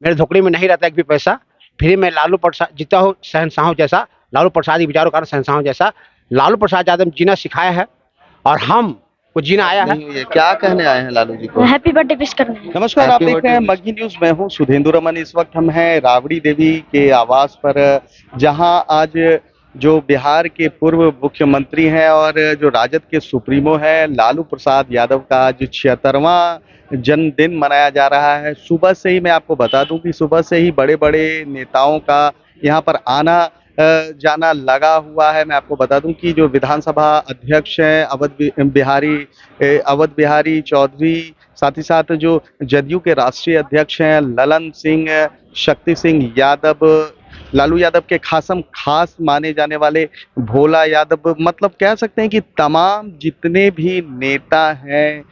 मेरे झोपड़ी में नहीं रहता एक भी पैसा, फिर मैं लालू प्रसाद जीता हूँ शहंशाहों जैसा, लालू प्रसाद ही विचारों का शहंशाहों जैसा। लालू प्रसाद यादव जीना सिखाया है और हम को जीना आया है। नहीं, ये क्या कहने आए हैं लालू जी को? हैप्पी बर्थडे विश करने। नमस्कार, आप Happy देख रहे हैं birthday। मगही न्यूज। मैं हूं सुधेंदु रमन। इस वक्त हम हैं राबड़ी देवी के आवास पर, जहां आज जो बिहार के पूर्व मुख्यमंत्री हैं और जो राजद के सुप्रीमो हैं लालू प्रसाद यादव का आज 76वां जन्मदिन मनाया जा रहा है। सुबह से ही मैं आपको बता दूं कि सुबह से ही बड़े बड़े नेताओं का यहाँ पर आना जाना लगा हुआ है। मैं आपको बता दूं कि जो विधानसभा अध्यक्ष हैं अवध बिहारी चौधरी, साथ ही साथ जो जदयू के राष्ट्रीय अध्यक्ष हैं ललन सिंह, शक्ति सिंह यादव, लालू यादव के खास माने जाने वाले भोला यादव, मतलब कह सकते हैं कि तमाम जितने भी नेता हैं,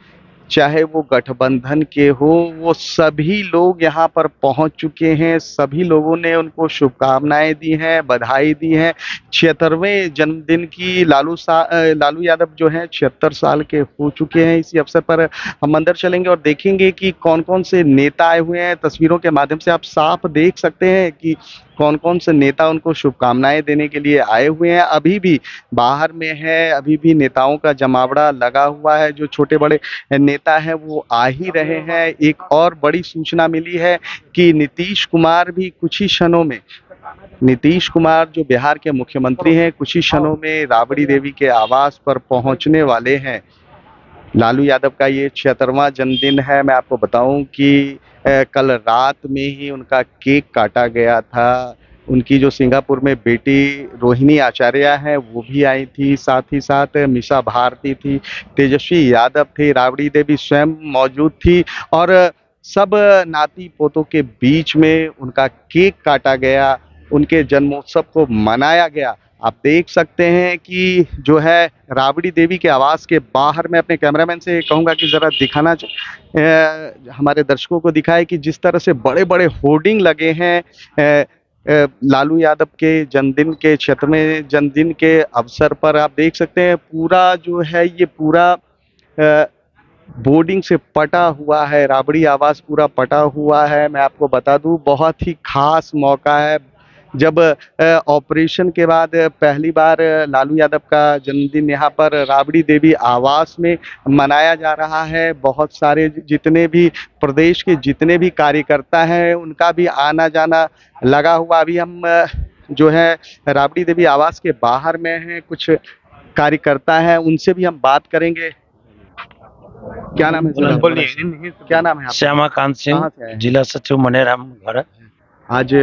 चाहे वो गठबंधन के हो, वो सभी लोग यहाँ पर पहुंच चुके हैं। सभी लोगों ने उनको शुभकामनाएं दी हैं, बधाई दी हैं। 76वें जन्मदिन की लालू यादव जो हैं 76 साल के हो चुके हैं। इसी अवसर पर हम अंदर चलेंगे और देखेंगे कि कौन कौन से नेता आए हुए हैं। तस्वीरों के माध्यम से आप साफ देख सकते हैं कि कौन कौन से नेता उनको शुभकामनाएं देने के लिए आए हुए हैं। अभी भी बाहर में है, अभी भी नेताओं का जमावड़ा लगा हुआ है। जो छोटे बड़े नेता हैं वो आ ही रहे हैं। एक और बड़ी सूचना मिली है कि नीतीश कुमार भी कुछ ही क्षणों में, नीतीश कुमार जो बिहार के मुख्यमंत्री हैं, कुछ ही क्षणों में राबड़ी देवी के आवास पर पहुंचने वाले हैं। लालू यादव का ये 76वां जन्मदिन है। मैं आपको बताऊं कि कल रात में ही उनका केक काटा गया था। उनकी जो सिंगापुर में बेटी रोहिणी आचार्य है वो भी आई थी, साथ ही साथ मिसा भारती थी, तेजस्वी यादव थे, राबड़ी देवी स्वयं मौजूद थी और सब नाती पोतों के बीच में उनका केक काटा गया, उनके जन्मोत्सव को मनाया गया। आप देख सकते हैं कि जो है राबड़ी देवी के आवास के बाहर, मैं अपने कैमरामैन से कहूंगा कि जरा दिखाना हमारे दर्शकों को दिखाए कि जिस तरह से बड़े बड़े होर्डिंग लगे हैं लालू यादव के जन्मदिन के 76वें जन्मदिन के अवसर पर। आप देख सकते हैं पूरा जो है ये पूरा बोर्डिंग से पटा हुआ है, राबड़ी आवास पूरा पटा हुआ है। मैं आपको बता दूं बहुत ही खास मौका है जब ऑपरेशन के बाद पहली बार लालू यादव का जन्मदिन यहाँ पर राबड़ी देवी आवास में मनाया जा रहा है। बहुत सारे जितने भी प्रदेश के जितने भी कार्यकर्ता हैं उनका भी आना जाना लगा हुआ। अभी हम जो है राबड़ी देवी आवास के बाहर में हैं, कुछ कार्यकर्ता हैं, उनसे भी हम बात करेंगे। क्या नाम है सर? बोलिए। क्या नाम है आपका? श्यामाकांत कहाँ सिंह, से आए? जिला सचिव मनेराम घर है। आज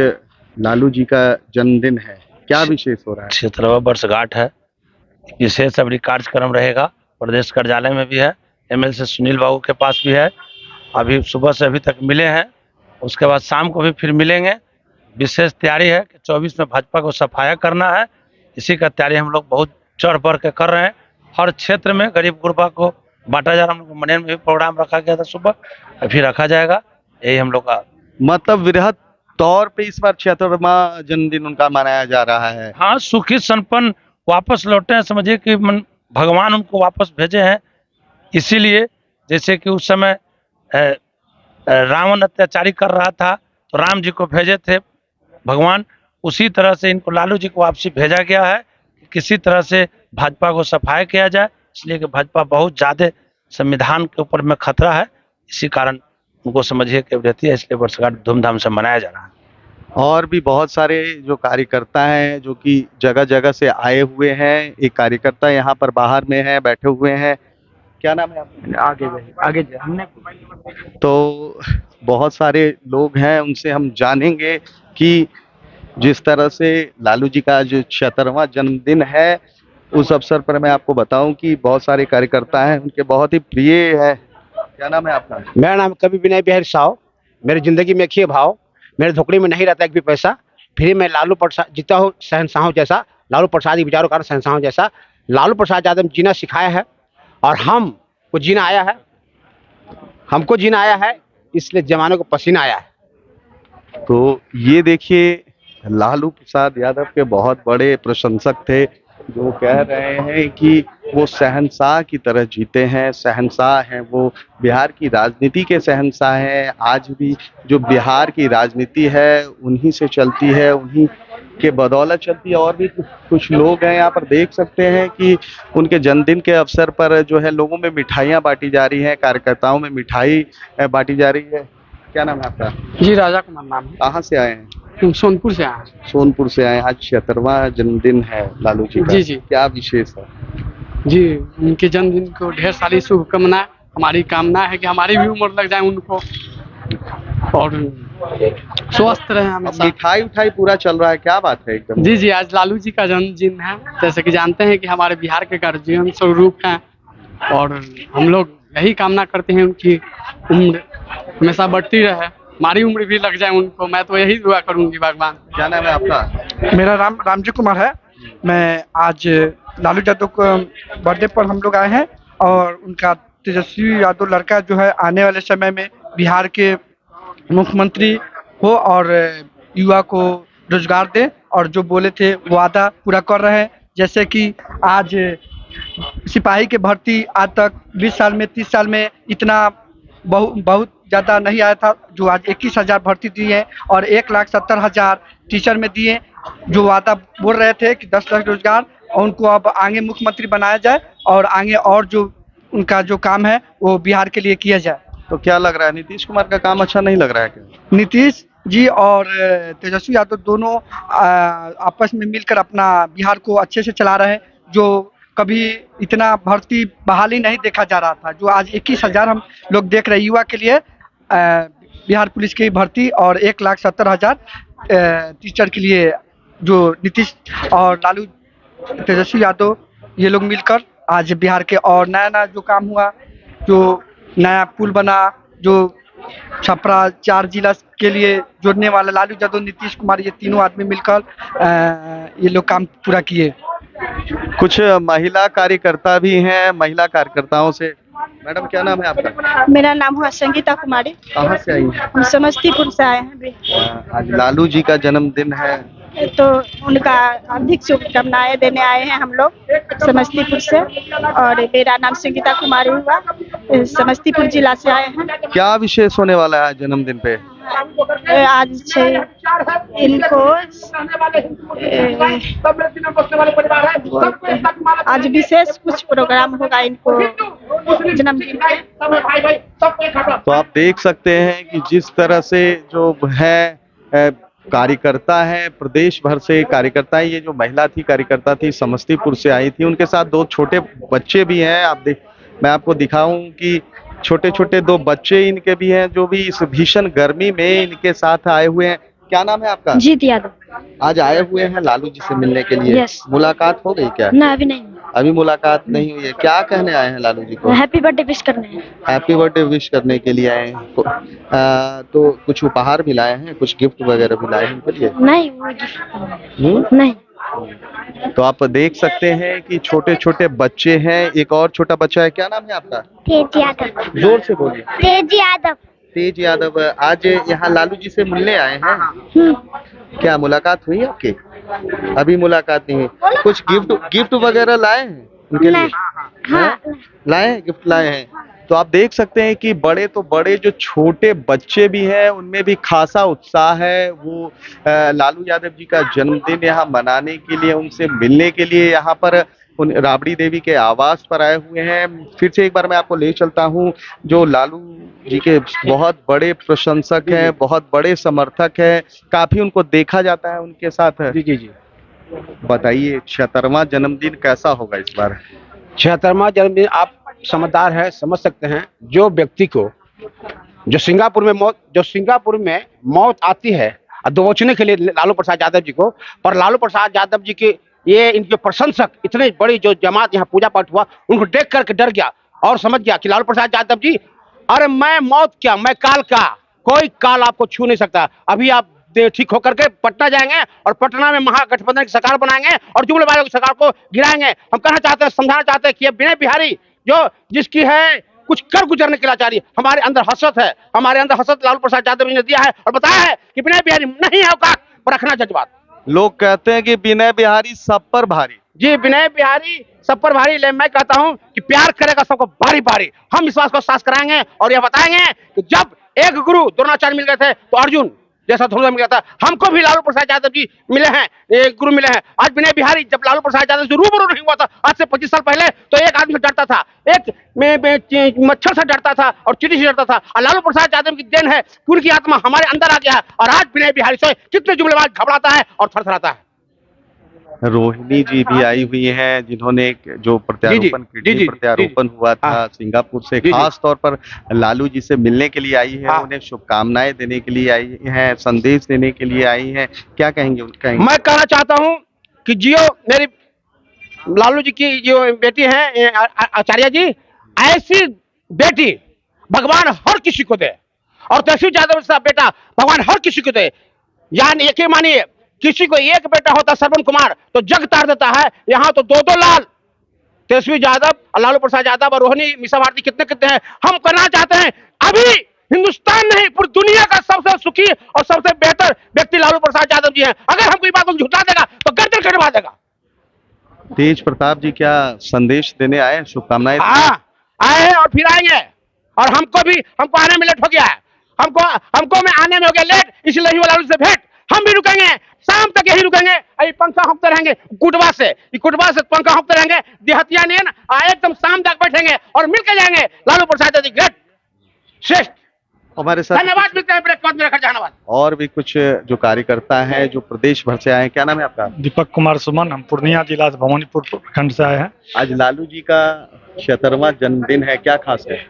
लालू जी का जन्मदिन है, क्या विशेष हो रहा है? 76वां वर्षगांठ है। विशेष अभी कार्यक्रम रहेगा, प्रदेश कार्यालय में भी है, एमएलसी सुनील बाबू के पास भी है। अभी सुबह से अभी तक मिले हैं, उसके बाद शाम को भी फिर मिलेंगे। विशेष तैयारी है कि 24 में भाजपा को सफाया करना है। इसी का तैयारी हम लोग बहुत चढ़ बढ़ के कर रहे हैं। हर क्षेत्र में गरीब गुरबा को बांटा जा रहा है। हम लोग मनेर में भी प्रोग्राम रखा गया था सुबह, अभी रखा जाएगा। यही हम लोग का मतलब वृहद तौर पे इस बार 76वां जन्मदिन उनका मनाया जा रहा है। हाँ, सुखी संपन्न वापस लौटे हैं। समझिए कि भगवान उनको वापस भेजे हैं। इसीलिए जैसे कि उस समय रावण अत्याचारी कर रहा था तो राम जी को भेजे थे भगवान, उसी तरह से इनको लालू जी को वापसी भेजा गया है कि किसी तरह से भाजपा को सफाया किया जाए। इसलिए कि भाजपा बहुत ज़्यादा संविधान के ऊपर में खतरा है, इसी कारण उनको समझिए कि रहती है, इसलिए वर्षगांठ धूमधाम से मनाया जा रहा है। और भी बहुत सारे जो कार्यकर्ता हैं जो कि जगह जगह से आए हुए हैं। एक कार्यकर्ता यहाँ पर बाहर में है, बैठे हुए हैं। क्या नाम है आपका? आगे हमने तो बहुत सारे लोग हैं, उनसे हम जानेंगे कि जिस तरह से लालू जी का जो 76वां जन्मदिन है उस अवसर पर मैं आपको बताऊं कि बहुत सारे कार्यकर्ता हैं, उनके बहुत ही प्रिय है। क्या नाम है आपका? मेरा नाम कभी विनय बिहारी साव। मेरी जिंदगी में एक ही भाव, मेरे झोपड़ी में नहीं रहता एक भी पैसा, फिर मैं लालू प्रसाद जीता हूँ शहंशाहों जैसा, लालू प्रसाद ही विचारों का शहंशाहों जैसा। लालू प्रसाद यादव जीना सिखाया है और हम को जीना आया है, हमको जीना आया है, इसलिए जमाने को पसीना आया है। तो ये देखिए लालू प्रसाद यादव के बहुत बड़े प्रशंसक थे जो कह रहे हैं कि वो शहंशाह की तरह जीते हैं, शहंशाह हैं वो, बिहार की राजनीति के शहंशाह हैं। आज भी जो बिहार की राजनीति है उन्हीं से चलती है, उन्हीं के बदौलत चलती है। और भी कुछ लोग हैं यहाँ पर, देख सकते हैं कि उनके जन्मदिन के अवसर पर जो है लोगों में मिठाइयाँ बांटी जा रही हैं, कार्यकर्ताओं में मिठाई बांटी जा रही है। क्या नाम है आपका? जी राजा कुमार नाम कहाँ से आए हैं? है, सोनपुर से आए हैं। सोनपुर से आए हैं। आज 76वां जन्मदिन है लालू जी का। जी, जी। क्या विशेष है? जी उनके जन्मदिन को ढेर सारी शुभकामनाएं। हमारी कामना है कि हमारी भी उम्र लग जाए उनको और स्वस्थ रहे हमेशा। मिठाई उठाई पूरा चल रहा है, क्या बात है एकदम। जी जी, आज लालू जी का जन्मदिन है। जैसे कि जानते हैं कि हमारे बिहार के गार्जियन स्वरूप हैं और हम लोग यही कामना करते हैं उनकी उम्र हमेशा बढ़ती रहे, हमारी उम्र भी लग जाए उनको। मैं तो यही दुआ करूंगी भगवान। क्या नाम है आपका? मेरा रामजी कुमार है। मैं आज लालू यादव को बर्थडे पर हम लोग आए हैं और उनका तेजस्वी यादव लड़का जो है आने वाले समय में बिहार के मुख्यमंत्री हो और युवा को रोजगार दे और जो बोले थे वादा पूरा कर रहे हैं। जैसे कि आज सिपाही के भर्ती आज तक 20 साल में 30 साल में इतना बहुत ज़्यादा नहीं आया था, जो आज 21,000 भर्ती दिए हैं और 1,70,000 टीचर में दिए। जो वादा बोल रहे थे कि 10 लाख रोजगार, और उनको अब आगे मुख्यमंत्री बनाया जाए और आगे और जो उनका जो काम है वो बिहार के लिए किया जाए। तो क्या लग रहा है, नीतीश कुमार का काम अच्छा नहीं लग रहा है क्या? नीतीश जी और तेजस्वी यादव दोनों आपस में मिलकर अपना बिहार को अच्छे से चला रहे हैं। जो कभी इतना भर्ती बहाली नहीं देखा जा रहा था, जो आज 21,000 हम लोग देख रहे हैं युवा के लिए बिहार पुलिस की भर्ती और 1,70,000 टीचर के लिए, जो नीतीश और लालू तेजस्वी यादव ये लोग मिलकर आज बिहार के और नया नया जो काम हुआ, जो नया पुल बना, जो छपरा 4 जिला के लिए जोड़ने वाला लालू यादव नीतीश कुमार ये तीनों आदमी मिलकर ये लोग काम पूरा किए। कुछ महिला कार्यकर्ता भी हैं, महिला कार्यकर्ताओं से। मैडम क्या नाम है आपका? मेरा नाम हुआ संगीता कुमारी। कहाँ से आई हैं? हम समस्तीपुर से आए हैं। आज लालू जी का जन्मदिन है, तो उनका हार्दिक शुभकामनाएं देने आए हैं हम लोग समस्तीपुर से। और मेरा नाम संगीता कुमारी हुआ, समस्तीपुर जिला से आए हैं। क्या विशेष होने वाला है जन्मदिन पे? आज इनको आज विशेष कुछ प्रोग्राम होगा इनको जन्मदिन पे। तो आप देख सकते हैं कि जिस तरह से जो है कार्यकर्ता है, प्रदेश भर से कार्यकर्ता है। ये जो महिला थी, कार्यकर्ता थी, समस्तीपुर से आई थी, उनके साथ 2 छोटे बच्चे भी हैं। मैं आपको दिखाऊं कि छोटे छोटे 2 बच्चे इनके भी हैं, जो भी इस भीषण गर्मी में इनके साथ आए हुए हैं। क्या नाम है आपका? जीत यादव। आज आए हुए हैं लालू जी से मिलने के लिए। Yes. मुलाकात हो गई क्या? ना अभी नहीं, अभी मुलाकात नहीं हुई है। क्या कहने आए हैं लालू जी को? हैप्पी बर्थडे विश करने हैं। हैप्पी बर्थडे विश करने के लिए आए हैं। तो कुछ उपहार भी लाए हैं, कुछ गिफ्ट वगैरह भी लाए हैं उनके लिए? नहीं, वो गिफ्ट नहीं। तो आप देख सकते हैं कि छोटे छोटे बच्चे हैं। एक और छोटा बच्चा है। क्या नाम है आपका? तेज यादव। जोर से बोलिए। तेज यादव। तेज यादव। आज यहाँ लालू जी से मिलने आए हैं। क्या मुलाकात हुई आपकी? अभी मुलाकात नहीं हुई। कुछ गिफ्ट वगैरह लाए हैं उनके लिए? हाँ, लाए हैं, गिफ्ट लाए हैं। तो आप देख सकते हैं कि बड़े तो बड़े, जो छोटे बच्चे भी हैं उनमें भी खासा उत्साह है। वो लालू यादव जी का जन्मदिन यहाँ मनाने के लिए, उनसे मिलने के लिए यहाँ पर उन राबड़ी देवी के आवास पर आए हुए हैं। फिर से एक बार मैं आपको ले चलता हूँ, जो लालू जी के बहुत बड़े प्रशंसक हैं, बहुत बड़े समर्थक हैं, काफी उनको देखा जाता है उनके साथ। जी जी जी। बताइए 76वां जन्मदिन कैसा होगा इस बार? 76वां जन्मदिन, आप समझदार है, समझ सकते हैं। जो व्यक्ति को जो सिंगापुर में मौत आती है दबोचने के लिए लालू प्रसाद यादव जी को, पर लालू प्रसाद यादव जी के ये इनके प्रशंसक, इतने बड़ी जो जमात यहाँ पूजा पाठ हुआ, उनको देख करके डर गया और समझ गया कि लालू प्रसाद यादव जी, अरे मैं मौत क्या, मैं काल का, कोई काल आपको छू नहीं सकता। अभी आप ठीक होकर के पटना जाएंगे और पटना में महागठबंधन की सरकार बनाएंगे और जुमले वालों की सरकार को गिराएंगे। हम कहना चाहते हैं, समझाना चाहते हैं कि ये विनय बिहारी जो जिसकी है कुछ कर गुजरने के लाचारी, हमारे अंदर हसरत है, हमारे अंदर हसरत लालू प्रसाद यादव जी ने दिया है और बताया है कि विनय बिहारी नहीं है औकात पर रखना जज्बात। लोग कहते हैं कि विनय बिहारी सब पर भारी। जी विनय बिहारी सब पर भारी, ले मैं कहता हूं कि प्यार करेगा सबको बारी बारी। हम विश्वास को सास कराएंगे और यह बताएंगे कि जब एक गुरु द्रोणाचार्य मिल गए थे तो अर्जुन जैसा थोड़ा मिल गया था, हमको भी लालू प्रसाद यादव जी मिले हैं, एक गुरु मिले हैं। आज विनय बिहारी जब लालू प्रसाद यादव से रूबरू नहीं हुआ था आज से 25 साल पहले, तो एक आदमी से डरता था, एक मच्छर से डरता था और चींटी से डरता था। और लालू प्रसाद यादव की देन है कि उनकी आत्मा हमारे अंदर आ गया है और आज विनय बिहारी से कितने जुमलेबाज घबराता है और थरथराता है। रोहिणी जी भी आई हुई हैं, जिन्होंने जो प्रत्यारोपण किडनी प्रत्यारोपण हुआ था सिंगापुर से, खास तौर पर लालू जी से मिलने के लिए आई है, उन्हें शुभकामनाएं देने के लिए आई हैं, संदेश देने के लिए आई हैं। क्या कहेंगे उनका? मैं कहना चाहता हूं कि जियो मेरी लालू जी की जो बेटी है आचार्य जी, ऐसी बेटी भगवान हर किसी को दे और तेजस्वी यादव साहब बेटा भगवान हर किसी को दे। यानी एक ही मानिए, किसी को एक बेटा होता श्रवण कुमार तो जग तार देता है, यहाँ तो दो लाल, तेजस्वी यादव, लालू प्रसाद यादव और रोहिणी मीसा भारती कितने कितने हैं। हम कहना चाहते हैं अभी हिंदुस्तान नहीं पूरी दुनिया का सबसे सुखी और सबसे बेहतर व्यक्ति लालू प्रसाद यादव जी हैं। अगर हम कोई बात को झुठला देगा तो गर्दन कटवा देगा। तेज प्रताप जी क्या संदेश देने आए हैं, शुभकामनाएं? हाँ आए हैं और फिर आएंगे, और हमको आने में लेट हो गया है, हमको में आने में हो गया लेट, इसलिए ही लालू से भेंट। हम भी रुकेंगे, शाम तक यही रुकेंगे, अभी पंखा होंकते रहेंगे कुटवा से पंखा होंकते रहेंगे, देहतिया ने एकदम शाम तक बैठेंगे और मिलकर जाएंगे। लालू प्रसाद यादव ग्रेट श्रेष्ठ। हमारे साथ धन्यवाद, मिलते हैं ब्रेक में, धन्यवाद। और भी कुछ जो कार्यकर्ता हैं जो प्रदेश भर से आए हैं। क्या नाम है आपका? दीपक कुमार सुमन, हम पूर्णिया जिला भवानीपुर प्रखंड से आए हैं। आज लालू जी का 76वां जन्मदिन है, क्या खास है?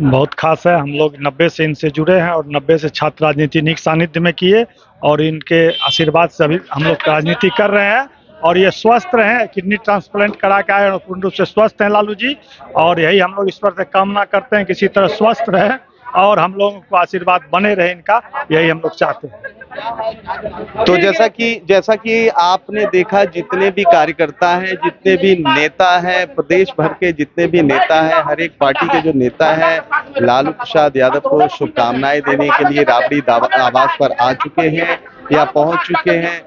बहुत खास है। हम लोग 90 से इनसे जुड़े हैं और 90 से छात्र राजनीति निक सानिध्य में किए और इनके आशीर्वाद से अभी हम लोग राजनीति कर रहे हैं और ये स्वस्थ रहे, किडनी ट्रांसप्लांट करा के आए और पूर्ण रूप से स्वस्थ हैं लालू जी, और यही हम लोग ईश्वर से कामना करते हैं किसी तरह स्वस्थ रहे और हम लोगों को आशीर्वाद बने रहे इनका, यही हम लोग चाहते हैं। तो जैसा कि आपने देखा, जितने भी कार्यकर्ता हैं, जितने भी नेता हैं, प्रदेश भर के जितने भी नेता हैं, हर एक पार्टी के जो नेता हैं लालू प्रसाद यादव को शुभकामनाएं देने के लिए राबड़ी आवास पर आ चुके हैं या पहुंच चुके हैं।